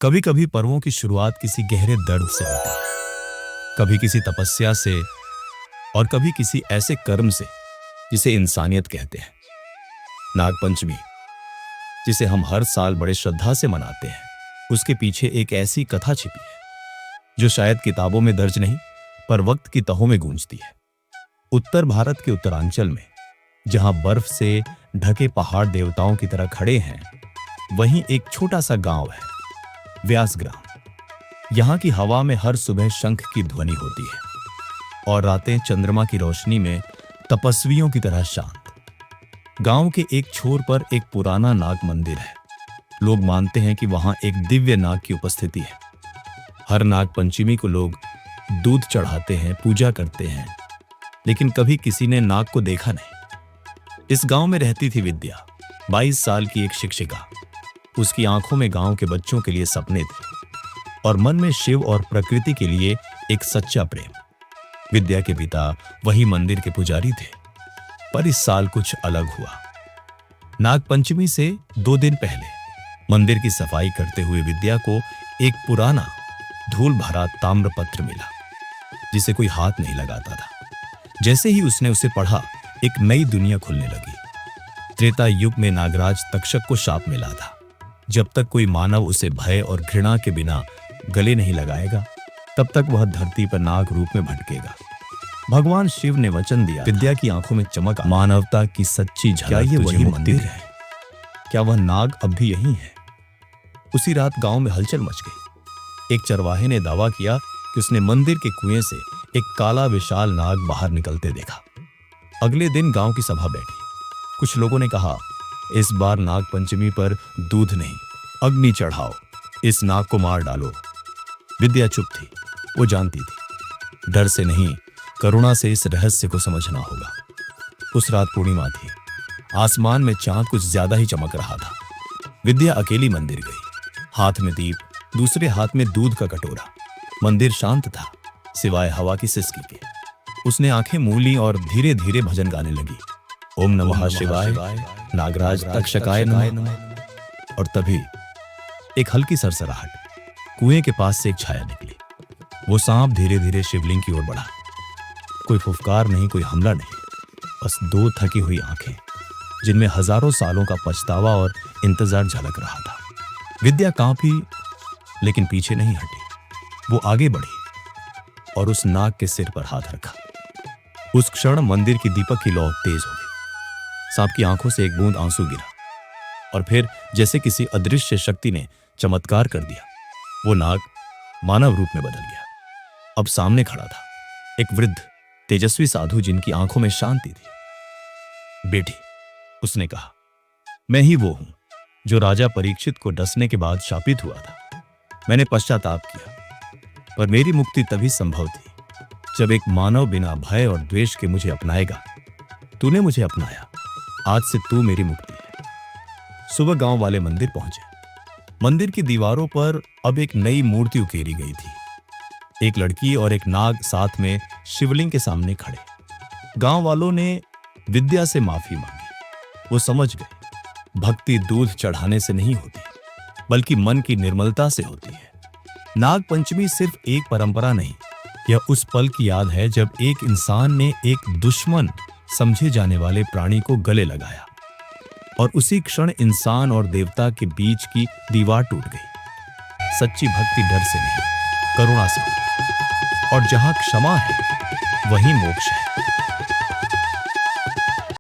कभी कभी पर्वों की शुरुआत किसी गहरे दर्द से होती है, कभी किसी तपस्या से और कभी किसी ऐसे कर्म से जिसे इंसानियत कहते हैं। नागपंचमी, जिसे हम हर साल बड़े श्रद्धा से मनाते हैं, उसके पीछे एक ऐसी कथा छिपी है जो शायद किताबों में दर्ज नहीं पर वक्त की तहों में गूंजती है। उत्तर भारत के उत्तरांचल में, जहां बर्फ से ढके पहाड़ देवताओं की तरह खड़े हैं, वहीं एक छोटा सा गांव है, व्यास ग्राम। यहां की हवा में हर सुबह शंख की ध्वनि होती है और रातें चंद्रमा की रोशनी में तपस्वियों की तरह शांत। गांव के एक छोर पर एक पुराना नाग मंदिर है। लोग मानते हैं कि वहां एक दिव्य नाग की उपस्थिति है। हर नाग पंचमी को लोग दूध चढ़ाते हैं, पूजा करते हैं, लेकिन कभी किसी ने नाग को देखा नहीं। इस गांव में रहती थी विद्या, 22 साल की एक शिक्षिका। उसकी आंखों में गांव के बच्चों के लिए सपने थे और मन में शिव और प्रकृति के लिए एक सच्चा प्रेम। विद्या के पिता वही मंदिर के पुजारी थे, पर इस साल कुछ अलग हुआ। नागपंचमी से 2 दिन पहले मंदिर की सफाई करते हुए विद्या को एक पुराना धूल भरा ताम्रपत्र मिला, जिसे कोई हाथ नहीं लगाता था। जैसे ही उसने उसे पढ़ा, एक नई दुनिया खुलने लगी। त्रेता युग में नागराज तक्षक को शाप मिला था, जब तक कोई मानव उसे भय और घृणा के बिना गले नहीं लगाएगा, तब तक वह धरती पर नाग रूप में भटकेगा। भगवान शिव ने वचन दिया। विद्या की आंखों में चमक, मानवता की सच्ची झलक। क्या ये वही मंदिर है? क्या वह नाग अब भी यहीं है? उसी रात गांव में हलचल मच गई। एक चरवाहे ने दावा किया कि उसने मंदिर के कुएं से एक काला विशाल नाग बाहर निकलते देखा। अगले दिन गांव की सभा बैठी। कुछ लोगों ने कहा, इस बार नाग पंचमी पर दूध नहीं, अग्नि चढ़ाओ, इस नाग को मार डालो। विद्या चुप थी। वो जानती थी, डर से नहीं, करुणा से इस रहस्य को समझना होगा। उस रात पूर्णिमा थी। आसमान में चांद कुछ ज्यादा ही चमक रहा था। विद्या अकेली मंदिर गई, हाथ में दीप, दूसरे हाथ में दूध का कटोरा। मंदिर शांत था, सिवाय हवा की सिसकी के। उसने आंखें मूली और धीरे धीरे भजन गाने लगी। ओम नमः शिवाय, नागराज तक्षकाय नमः। और तभी एक हल्की सरसराहट, कुएं के पास से एक छाया निकली। वो सांप धीरे धीरे शिवलिंग की ओर बढ़ा। कोई फुफकार नहीं, कोई हमला नहीं, बस 2 थकी हुई आंखें, जिनमें हजारों सालों का पछतावा और इंतजार झलक रहा था। विद्या कांपी, लेकिन पीछे नहीं हटी। वो आगे बढ़ी और उस नाग के सिर पर हाथ रखा। उस क्षण मंदिर की दीपक की लौ तेज हो गई। सांप की आंखों से एक बूंद आंसू गिरा और फिर जैसे किसी अदृश्य शक्ति ने चमत्कार कर दिया, वो नाग मानव रूप में बदल गया। अब सामने खड़ा था एक वृद्ध तेजस्वी साधु, जिनकी आंखों में शांति थी। बेटी, उसने कहा, मैं ही वो हूं जो राजा परीक्षित को डसने के बाद शापित हुआ था। मैंने पश्चाताप किया, पर मेरी मुक्ति तभी संभव थी जब एक मानव बिना भय और द्वेष के मुझे अपनाएगा। तूने मुझे अपनाया, आज से तू मेरी मुक्ति है। सुबह गांव वाले मंदिर पहुंचे। मंदिर की दीवारों पर अब एक नई मूर्ति उकेरी गई थी। एक लड़की और एक नाग साथ में शिवलिंग के सामने खड़े। गांव वालों ने विद्या से माफी मांगी। वो समझ गए, भक्ति दूध चढ़ाने से नहीं होती, बल्कि मन की निर्मलता से होती है। नाग पंचमी सिर्फ एक परंपरा नहीं, यह उस पल की याद है जब एक इंसान ने एक दुश्मन समझे जाने वाले प्राणी को गले लगाया और उसी क्षण इंसान और देवता के बीच की दीवार टूट गई। सच्ची भक्ति डर से नहीं, करुणा से होती, और जहां क्षमा है, वहीं मोक्ष है।